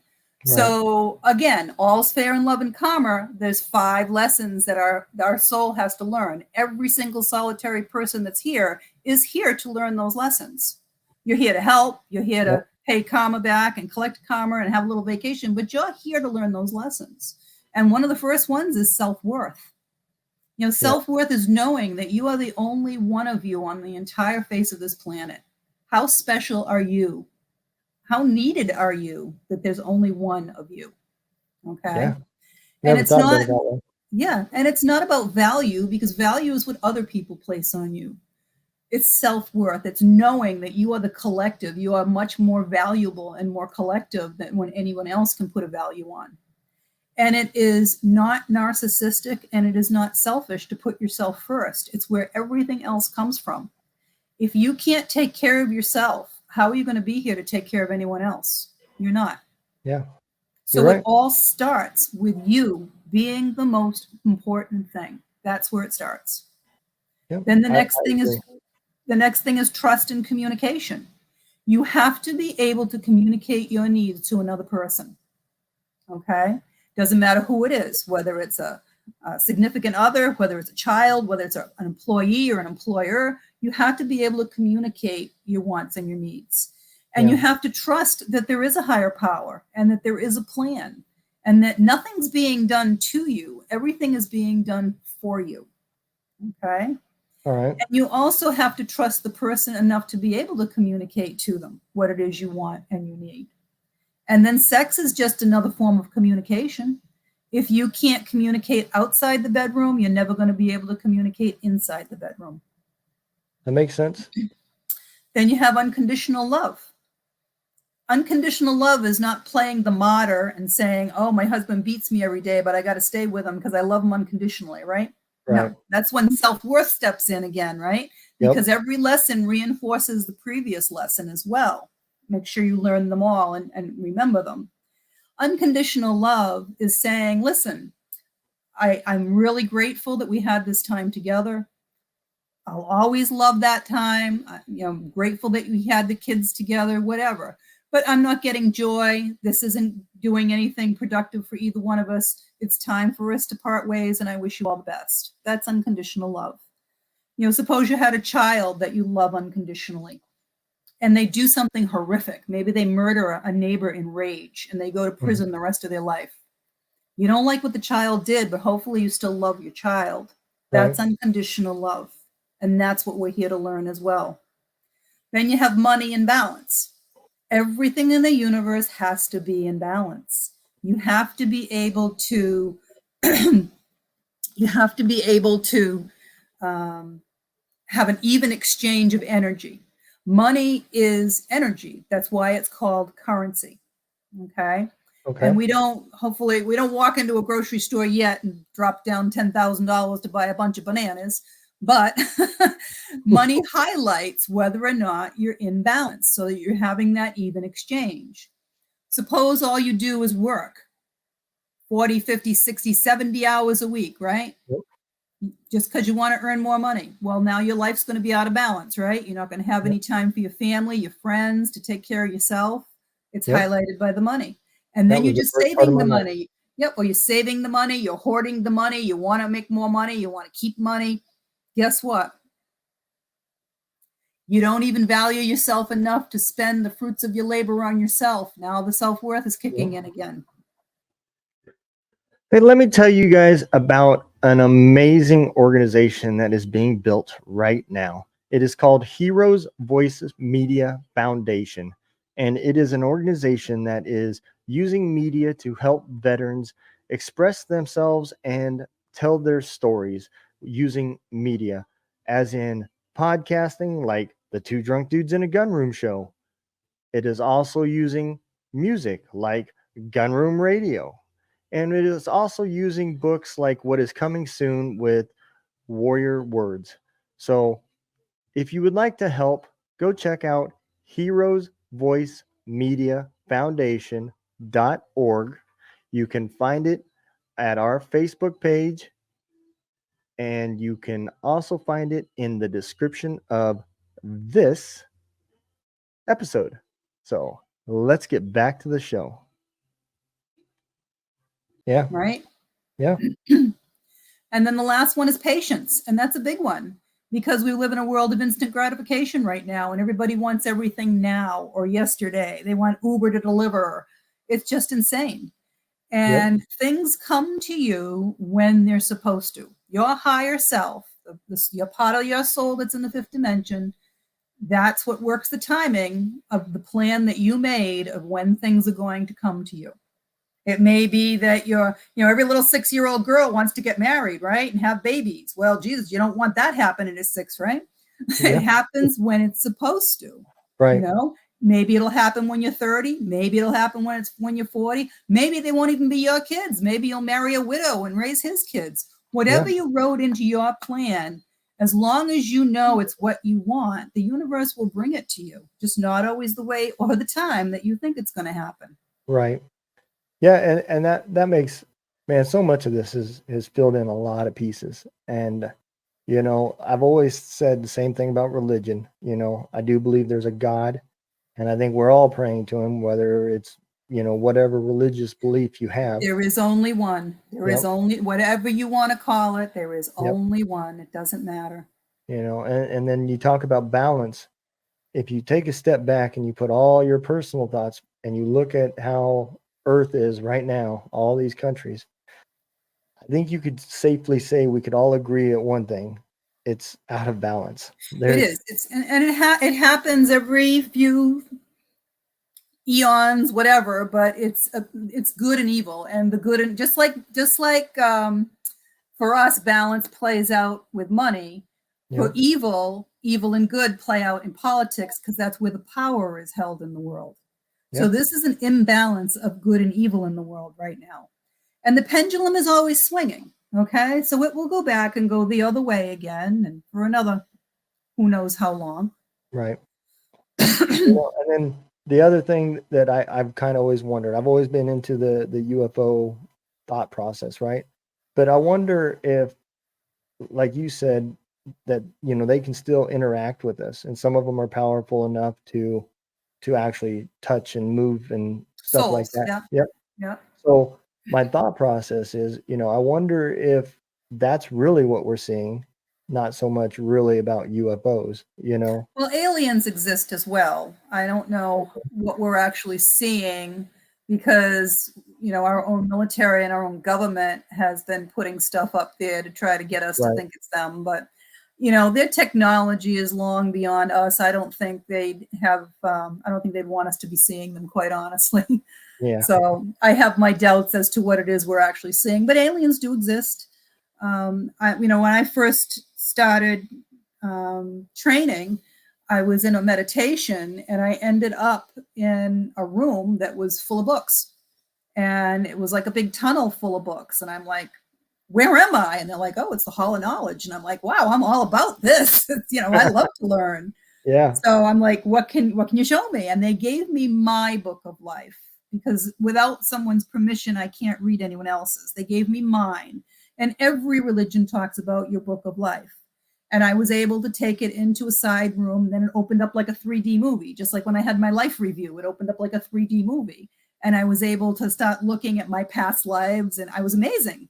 Right. So again, all's fair in love and karma. There's 5 lessons that our soul has to learn. Every single solitary person that's here is here to learn those lessons. You're here to help. You're here to pay karma back and collect karma and have a little vacation, but you're here to learn those lessons. And one of the first ones is self-worth. Self-worth is knowing that you are the only one of you on the entire face of this planet. How special are you? How needed are you that there's only one of you? Okay. Yeah. And it's not, and it's not about value, because value is what other people place on you. It's self-worth. It's knowing that you are the collective. You are much more valuable and more collective than when anyone else can put a value on. And it is not narcissistic, and it is not selfish to put yourself first. It's where everything else comes from. If you can't take care of yourself, how are you going to be here to take care of anyone else? You're not. Yeah. So it all starts with you being the most important thing. That's where it starts. Yep. Then the next thing is trust and communication. You have to be able to communicate your needs to another person. Okay? Doesn't matter who it is, whether it's a significant other, whether it's a child, whether it's an employee or an employer. You have to be able to communicate your wants and your needs. And you have to trust that there is a higher power and that there is a plan and that nothing's being done to you. Everything is being done for you. Okay? All right. And you also have to trust the person enough to be able to communicate to them what it is you want and you need. And then sex is just another form of communication. If you can't communicate outside the bedroom, you're never going to be able to communicate inside the bedroom. That makes sense. Then you have unconditional love. Unconditional love is not playing the martyr and saying, oh, my husband beats me every day, but I got to stay with him because I love him unconditionally, right? Right. No, that's when self-worth steps in again, right? Yep. Because every lesson reinforces the previous lesson as well. Make sure you learn them all and remember them. Unconditional love is saying, listen, I'm really grateful that we had this time together. I'll always love that time. I'm grateful that we had the kids together, whatever. But I'm not getting joy. This isn't doing anything productive for either one of us. It's time for us to part ways, and I wish you all the best. That's unconditional love. Suppose you had a child that you love unconditionally, and they do something horrific. Maybe they murder a neighbor in rage, and they go to prison the rest of their life. You don't like what the child did, but hopefully you still love your child. That's unconditional love. And that's what we're here to learn as well. Then you have money and balance. Everything in the universe has to be in balance. You have to be able to have an even exchange of energy. Money is energy. That's why it's called currency. Okay. And we don't walk into a grocery store yet and drop down $10,000 to buy a bunch of bananas, but money highlights whether or not you're in balance so that you're having that even exchange. Suppose all you do is work 40, 50, 60, 70 hours a week, right? Yep. Just because you want to earn more money. Well, now your life's going to be out of balance, right? You're not going to have any time for your family, your friends, to take care of yourself. It's highlighted by the money. And then you're just saving the money. Yep. Well, you're saving the money. You're hoarding the money. You want to make more money. You want to keep money. Guess what? You don't even value yourself enough to spend the fruits of your labor on yourself. Now the self-worth is kicking in again. Hey, let me tell you guys about an amazing organization that is being built right now. It is called Heroes Voices Media Foundation, and it is an organization that is using media to help veterans express themselves and tell their stories using media, as in podcasting, like the Two Drunk Dudes in a Gunroom show. It is also using music, like Gunroom Radio. And it is also using books like What Is Coming Soon with Warrior Words. So if you would like to help, go check out Heroes Voice Media Foundation.org. You can find it at our Facebook page, and you can also find it in the description of this episode. So let's get back to the show. Yeah. Right? Yeah. And then the last one is patience. And that's a big one because we live in a world of instant gratification right now, and everybody wants everything now or yesterday. They want Uber to deliver. It's just insane. And things come to you when they're supposed to. Your higher self, your part of your soul that's in the fifth dimension, that's what works the timing of the plan that you made of when things are going to come to you. It may be that every little 6-year-old girl wants to get married, right? And have babies. Well, Jesus, you don't want that happening at 6, right? It happens when it's supposed to. Right. Maybe it'll happen when you're 30. Maybe it'll happen when you're 40. Maybe they won't even be your kids. Maybe you'll marry a widow and raise his kids. Whatever you wrote into your plan, as long as you know it's what you want, the universe will bring it to you. Just not always the way or the time that you think it's going to happen. Right. Yeah, and that makes, man, so much of this is filled in a lot of pieces. And I've always said the same thing about religion. I do believe there's a God, and I think we're all praying to him, whether it's whatever religious belief you have. There is only one. There is only, whatever you want to call it, there is only one. It doesn't matter. And then you talk about balance. If you take a step back and you put all your personal thoughts and you look at how Earth is right now, all these countries, I think you could safely say we could all agree at one thing. it's out of balance. It is. It happens every few eons, whatever. But it's good and evil, and the good and just like for us, balance plays out with money. For evil and good play out in politics because that's where the power is held in the world. So this is an imbalance of good and evil in the world right now. And the pendulum is always swinging. Okay. So it will go back and go the other way again. And for another, who knows how long. Right. And then the other thing that I've kind of always wondered, I've always been into the UFO thought process, right? But I wonder if, like you said, that, they can still interact with us, and some of them are powerful enough to actually touch and move and stuff Souls, like that. yeah. Yep. Yeah. So my thought process is, I wonder if that's really what we're seeing, not so much really about UFOs, Well, aliens exist as well. I don't know what we're actually seeing because, our own military and our own government has been putting stuff up there to try to get us to think it's them. But, their technology is long beyond us. I don't think they'd want us to be seeing them, quite honestly. Yeah. So I have my doubts as to what it is we're actually seeing, but aliens do exist. When I first started training, I was in a meditation and I ended up in a room that was full of books, and it was like a big tunnel full of books. And I'm like, where am I? And they're like, oh, it's the Hall of Knowledge. And I'm like, wow, I'm all about this. I love to learn. Yeah. So I'm like, what can you show me? And they gave me my book of life, because without someone's permission, I can't read anyone else's. They gave me mine. And every religion talks about your book of life. And I was able to take it into a side room. Then it opened up like a 3D movie, just like when I had my life review, it opened up like a 3D movie. And I was able to start looking at my past lives, and I was amazing.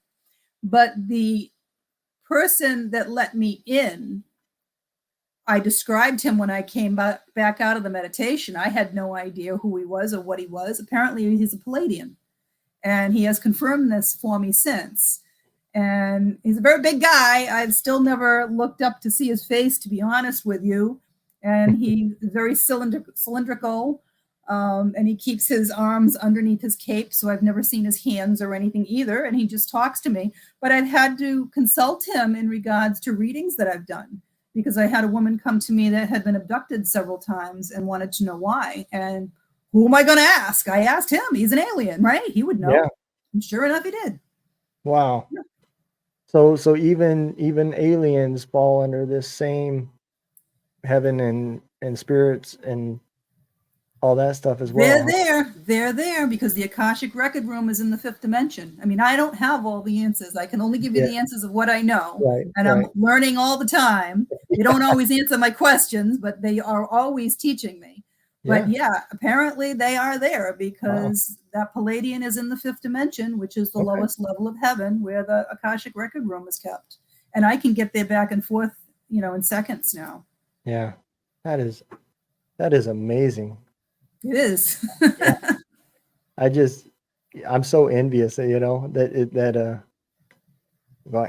But the person that let me in, I described him when I came back out of the meditation. I had no idea who he was or what he was. Apparently, he's a Palladian, and he has confirmed this for me since. And he's a very big guy. I've still never looked up to see his face, to be honest with you. And he's very cylindrical, and he keeps his arms underneath his cape, so I've never seen his hands or anything either. And he just talks to me. But I've had to consult him in regards to readings that I've done, because I had a woman come to me that had been abducted several times and wanted to know why. And who am I going to ask? I asked him. He's an alien, right? He would know. Yeah. And sure enough, he did. Wow. Yeah. So even aliens fall under this same heaven and spirits and all that stuff as well. They're there because the Akashic record room is in the 5th dimension. I mean, I don't have all the answers. I can only give you the answers of what I know. Right, and I'm learning all the time. They don't always answer my questions, but they are always teaching me. But apparently they are there because that Palladian is in the 5th dimension, which is the lowest level of heaven where the Akashic record room is kept. And I can get there back and forth, in seconds now. Yeah, that is amazing. It is. I'm so envious, but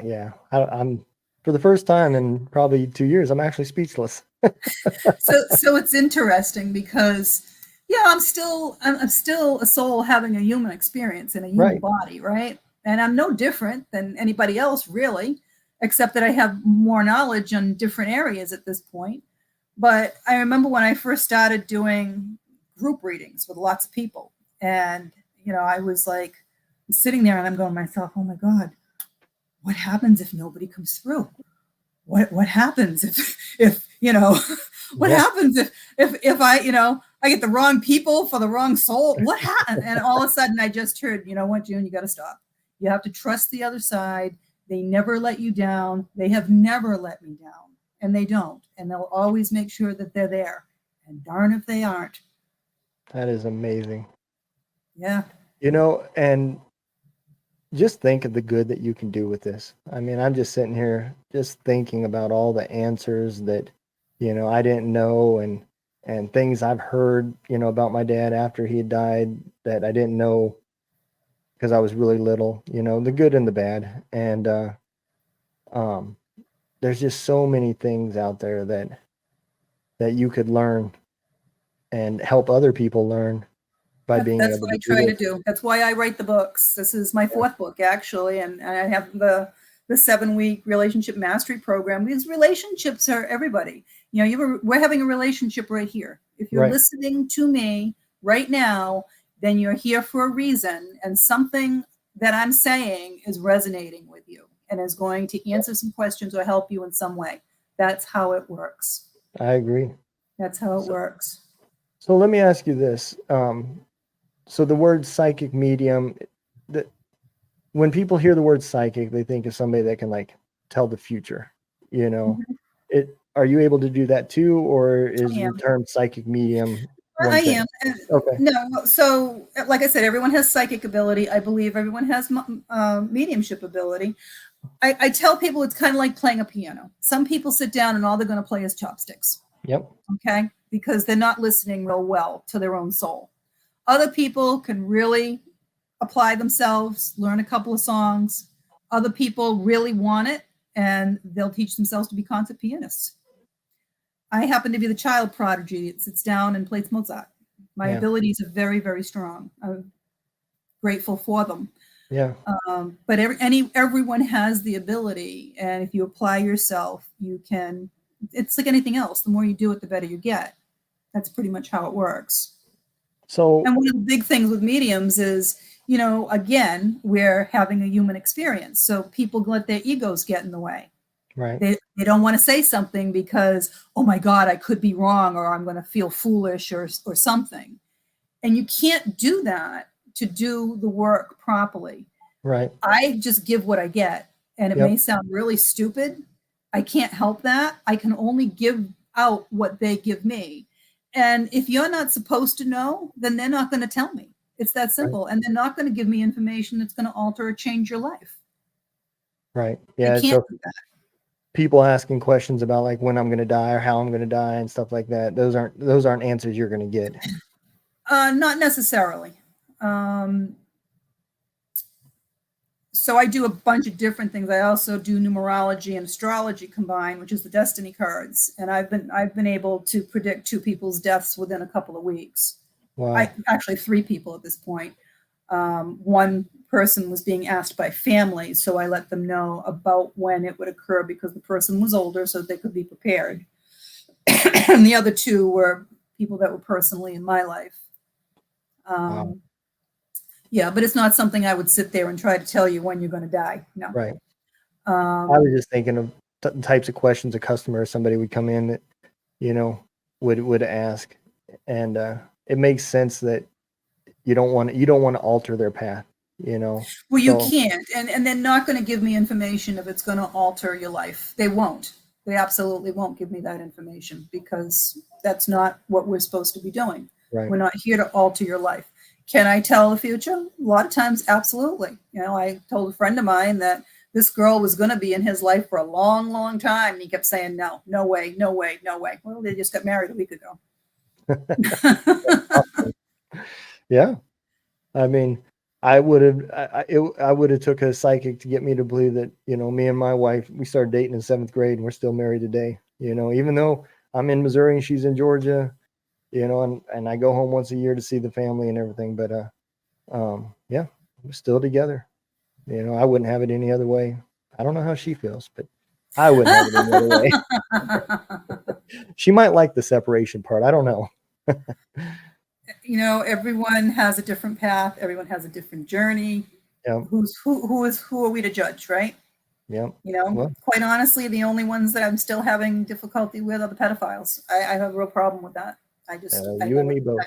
yeah, I'm for the first time in probably 2 years, I'm actually speechless. So it's interesting because, I'm still a soul having a human experience in a human body, right? And I'm no different than anybody else, really, except that I have more knowledge on different areas at this point. But I remember when I first started doing group readings with lots of people, and I was like sitting there and I'm going to myself, oh my God, what happens if nobody comes through? What happens if what happens if I get the wrong people for the wrong soul? What happened? And all of a sudden I just heard, you know what, June, you got to stop. You have to trust the other side. They never let you down. They have never let me down, and they don't. And they'll always make sure that they're there. And darn if they aren't. That is amazing. Yeah. And just think of the good that you can do with this. I mean, I'm just sitting here just thinking about all the answers that, I didn't know, and things I've heard, about my dad after he had died that I didn't know because I was really little, the good and the bad. And there's just so many things out there that you could learn and help other people learn by being That's able what to I do try to this. do. That's why I write the books. This is my fourth book, actually, and I have the 7-week relationship mastery program. These relationships are everybody. You know, we're having a relationship right here. If you're Right. listening to me right now, then you're here for a reason, and something that I'm saying is resonating with you and is going to answer some questions or help you in some way. That's how it works. I agree. That's how it So, works. so let me ask you this. So the word psychic medium, the, when people hear the word psychic, they think of somebody that can like tell the future. You know, Mhm. are you able to do that too, or is I the am. term psychic medium I one thing? am. Okay. No, so like I said, everyone has psychic ability. I believe everyone has mediumship ability. I tell people it's kind of like playing a piano. Some people sit down and all they're going to play is chopsticks, Yep. okay? Because they're not listening real well to their own soul. Other people can really apply themselves, learn a couple of songs. Other people really want it and they'll teach themselves to be concert pianists. I happen to be the child prodigy that sits down and plays Mozart. My Yeah. abilities are very, very strong. I'm grateful for them. Yeah. But everyone has the ability, and if you apply yourself, you can. It's like anything else. The more you do it, the better you get. That's pretty much how it works. So And one of the big things with mediums is, you know, again, we're having a human experience. So people let their egos get in the way. right. They don't want to say something because, oh my God, I could be wrong, or I'm going to feel foolish or something. And you can't do that to do the work properly. Right. I just give what I get. And it Yep. may sound really stupid. I can't help that. I can only give out what they give me. And if you're not supposed to know, then they're not going to tell me. It's that Right. simple. And they're not going to give me information that's going to alter or change your life. Right. They Yeah. can't So do that. people asking questions about like when I'm going to die or how I'm going to die and stuff like that, those aren't answers you're going to get. Not necessarily. Um, so I do a bunch of different things. I also do numerology and astrology combined, which is the destiny cards. And I've been able to predict 2 people's deaths within a couple of weeks. Wow. Actually 3 people at this point. One person was being asked by family, so I let them know about when it would occur because the person was older, so they could be prepared. And the other 2 were people that were personally in my life. Wow. Yeah, but it's not something I would sit there and try to tell you when you're going to die. No. Right. I was Um, just thinking of types of questions a customer or somebody would come in that, you know, would ask, and it makes sense that you don't want to alter their path, you know. well, you So can't, and they're not going to give me information if it's going to alter your life. They won't. They absolutely won't give me that information because that's not what we're supposed to be doing. right. We're not here to alter your life. Can I tell the future? A lot of times, absolutely. You know, I told a friend of mine that this girl was going to be in his life for a long, long time. And he kept saying, no, no way, no way, no way. Well, they just got married a week ago. Awesome. Yeah. I mean, I would have took a psychic to get me to believe that, you know, me and my wife, we started dating in 7th grade and we're still married today, you know, even though I'm in Missouri and she's in Georgia, you know, and I go home once a year to see the family and everything, but yeah, we're still together. You know, I wouldn't have it any other way. I don't know how she feels, but I wouldn't have it any other way. She might like the separation part. I don't know. You know, everyone has a different path. Everyone has a different journey. Yeah. Who are we to judge, right? Yeah. You know, Well, quite honestly, the only ones that I'm still having difficulty with are the pedophiles. I have a real problem with that. I you and know me both.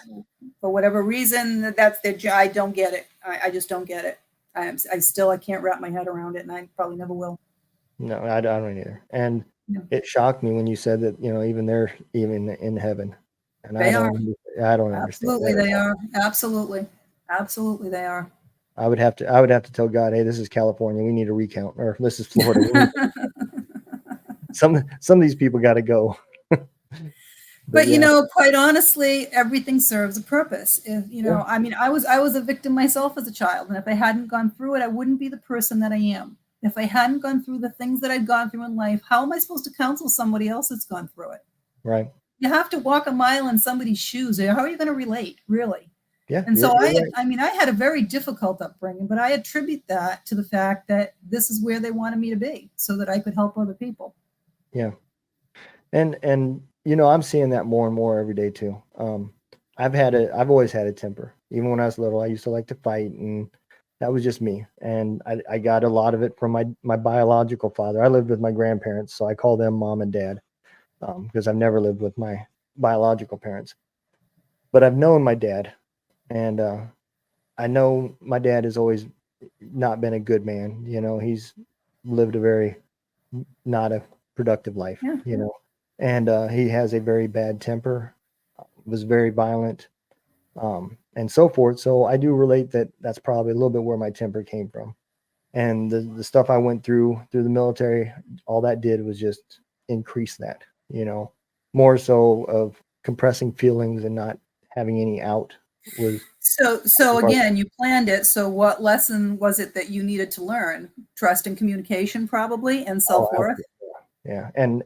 for whatever reason that's their I don't get it. I just don't get it. I can't wrap my head around it, and I probably never will. No, I don't either. And Yeah. it shocked me when you said that, you know, even they're even in heaven. And They are. I don't understand Absolutely, that at they all. are. Absolutely. Absolutely, they are. I would have to tell God, hey, this is California. We need a recount, or this is Florida. We need some of these people got to go. But But you yeah, know, quite honestly, everything serves a purpose. If you yeah, know, I mean, I was a victim myself as a child, and if I hadn't gone through it, I wouldn't be the person that I am. If I hadn't gone through the things that I'd gone through in life, how am I supposed to counsel somebody else that's gone through it? Right. You have to walk a mile in somebody's shoes. How are you going to relate, really? Yeah. And so You're right. I had a very difficult upbringing, but I attribute that to the fact that this is where they wanted me to be so that I could help other people. Yeah. And you know, I'm seeing that more and more every day too. I've always had a temper. Even when I was little, I used to like to fight, and that was just me. And I got a lot of it from my biological father. I lived with my grandparents, so I call them mom and dad, because I've never lived with my biological parents. But I've known my dad, and I know my dad has always not been a good man. You know, he's lived a very not a productive life. Yeah. You know, and he has a very bad temper, was very violent, and so forth. So I do relate that that's probably a little bit where my temper came from. And the stuff I went through the military, all that did was just increase that, you know, more so of compressing feelings and not having any out was So again, you planned it. So what lesson was it that you needed to learn? Trust and communication, probably, and oh, self-worth. yeah. And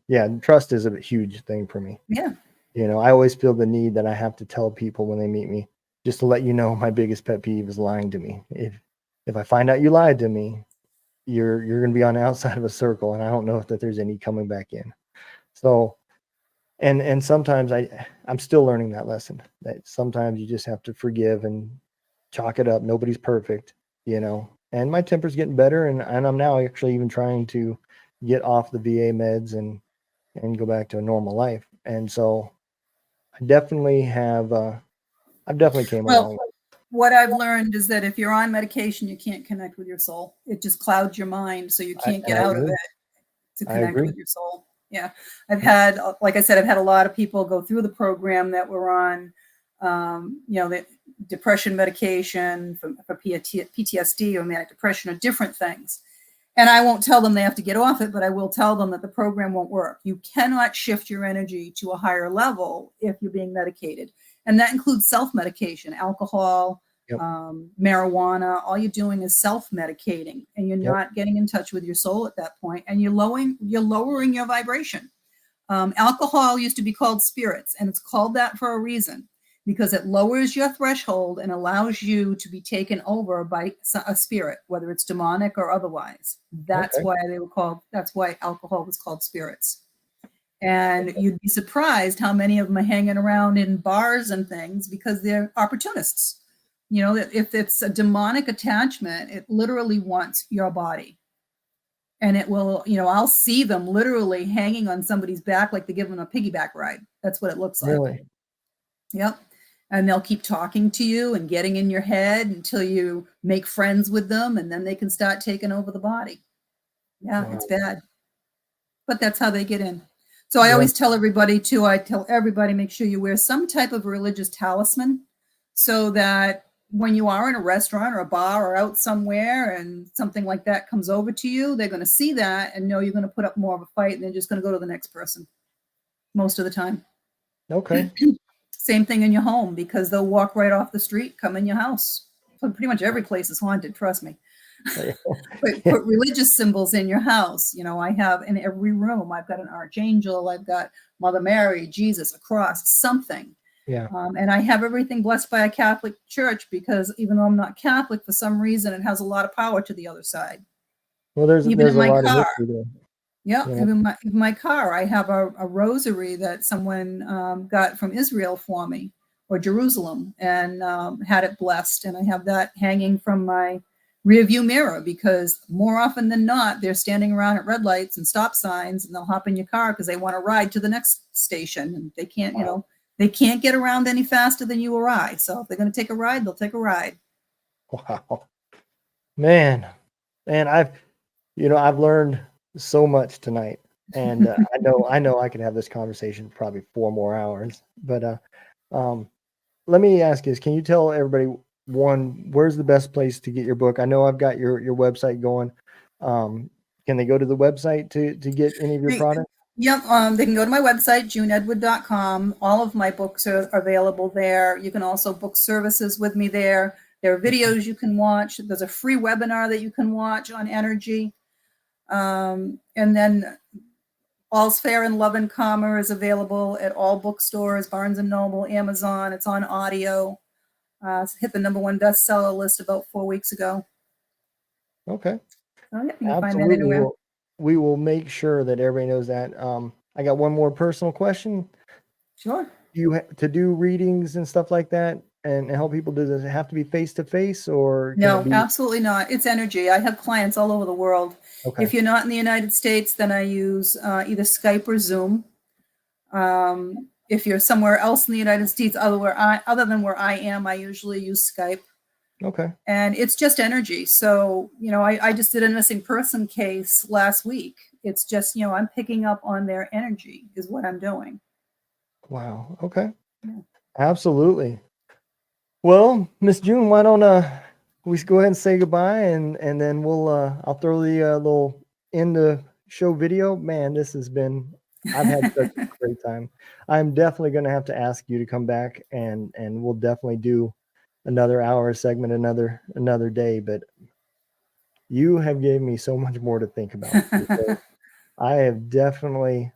yeah, trust is a huge thing for me. Yeah. You know, I always feel the need that I have to tell people when they meet me, just to let you know, my biggest pet peeve is lying to me. If I find out you lied to me, you're going to be on the outside of a circle, and I don't know if that there's any coming back in. So, and sometimes I'm still learning that lesson, that sometimes you just have to forgive and chalk it up. Nobody's perfect, you know. And my temper's getting better, and I'm now actually even trying to get off the VA meds and go back to a normal life. And so I definitely have I've definitely came a long Well, way. what I've learned is that if you're on medication, you can't connect with your soul. It just clouds your mind, so you can't get I out of agree. it to I connect agree. with your soul. Yeah. I've had, like I said, I've had a lot of people go through the program that were on, the depression medication for PTSD or manic depression or different things. And I won't tell them they have to get off it, but I will tell them that the program won't work. You cannot shift your energy to a higher level if you're being medicated. And that includes self-medication, alcohol, Yep. marijuana. All you're doing is self-medicating, and you're Yep. not getting in touch with your soul at that point, and you're lowering your vibration. Alcohol used to be called spirits, and it's called that for a reason, because it lowers your threshold and allows you to be taken over by a spirit, whether it's demonic or otherwise. That's Okay. that's why alcohol was called spirits. And you'd be surprised how many of them are hanging around in bars and things because they're opportunists. You know, if it's a demonic attachment, it literally wants your body. And it will, I'll see them literally hanging on somebody's back like they give them a piggyback ride. That's what it looks like. Really? Yep. And they'll keep talking to you and getting in your head until you make friends with them, and then they can start taking over the body. Yeah, Wow. it's bad. But that's how they get in. So I Yeah. always tell everybody too, make sure you wear some type of religious talisman so that when you are in a restaurant or a bar or out somewhere and something like that comes over to you, they're going to see that and know you're going to put up more of a fight, and they're just going to go to the next person most of the time. Okay. Same thing in your home, because they'll walk right off the street, come in your house. So pretty much every place is haunted, trust me. Put religious symbols in your house. I have in every room, I've got an archangel, I've got Mother Mary, Jesus, a cross, something. Yeah. And I have everything blessed by a Catholic church, because even though I'm not Catholic, for some reason, it has a lot of power to the other side. Well, there's Even in a my lot car. of history there. Yeah, Yeah. even my car, I have a rosary that someone got from Israel for me, or Jerusalem, and had it blessed. And I have that hanging from my rear view mirror, because more often than not, they're standing around at red lights and stop signs, and they'll hop in your car because they want to ride to the next station, and they can't, Wow. they can't get around any faster than you or I. So if they're going to take a ride, they'll take a ride. Wow. Man, I've learned so much tonight, and I know I could have this conversation for probably 4 more hours. But let me ask you this: can you tell everybody, one, where's the best place to get your book? I know I've got your website going. Can they go to the website to get any of your products? Yep. They can go to my website, juneedwood.com. All of my books are available there. You can also book services with me there. There are videos you can watch. There's a free webinar that you can watch on energy. And then All's Fair in Love and Karma is available at all bookstores, Barnes & Noble, Amazon. It's on audio. It's hit the #1 bestseller list about 4 weeks ago. Okay. So yeah, you can find that Absolutely. anywhere. We will make sure that everybody knows that. I got one more personal question. Sure. To do readings and stuff like that and help people, does it have to be face to face, or can it No, be? absolutely not. It's energy. I have clients all over the world. Okay. If you're not in the United States, then I use either Skype or Zoom. If you're somewhere else in the United States, other than where I am, I usually use Skype. Okay. And it's just energy. So, I just did a missing person case last week. It's just, I'm picking up on their energy is what I'm doing. Wow. Okay. Yeah. Absolutely. Well, Miss June, why don't we go ahead and say goodbye, and then we'll I'll throw the little end of show video. Man, I've had such a great time. I'm definitely going to have to ask you to come back, and we'll definitely do another hour segment another day. But you have given me so much more to think about. I have definitely,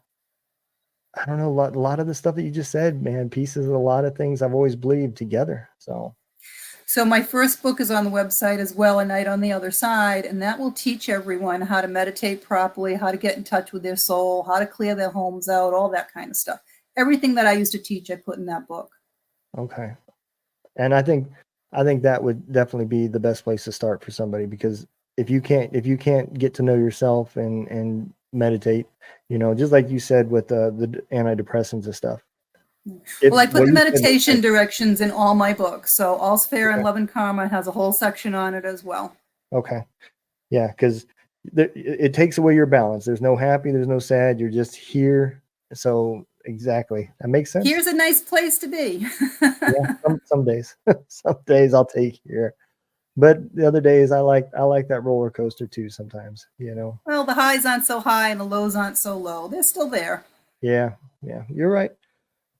I don't know, a lot of the stuff that you just said, man, pieces of a lot of things I've always believed together. So my first book is on the website as well, A Night on the Other Side, and that will teach everyone how to meditate properly, how to get in touch with their soul, how to clear their homes out, all that kind of stuff. Everything that I used to teach, I put in that book. Okay. And I think that would definitely be the best place to start for somebody, because if you can't get to know yourself and meditate, just like you said with the antidepressants and stuff. Well, I put the meditation directions in all my books. So All's Fair in Love and Karma has a whole section on it as well. Okay. Yeah, because it takes away your balance. There's no happy, there's no sad. You're just here. So exactly. That makes sense. Here's a nice place to be. Yeah, some days. Some days I'll take here. But the other days I like that roller coaster too sometimes, Well, the highs aren't so high and the lows aren't so low. They're still there. Yeah, you're right.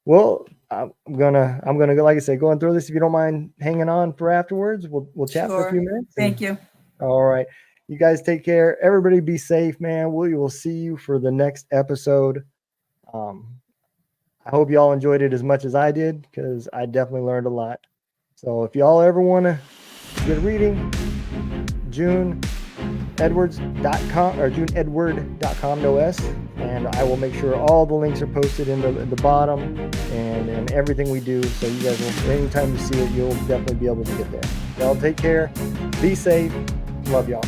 Well, I'm gonna go, like I say, go and throw this. If you don't mind hanging on for afterwards, we'll chat for a few minutes. Thank you. All right. You guys take care. Everybody be safe, man. We will see you for the next episode. I hope y'all enjoyed it as much as I did, because I definitely learned a lot. So if y'all ever want to get a reading, JuneEdwards.com or JuneEdward.com, no S. And I will make sure all the links are posted in the bottom and everything we do. So you guys will, anytime you see it, you'll definitely be able to get there. Y'all take care. Be safe. Love y'all.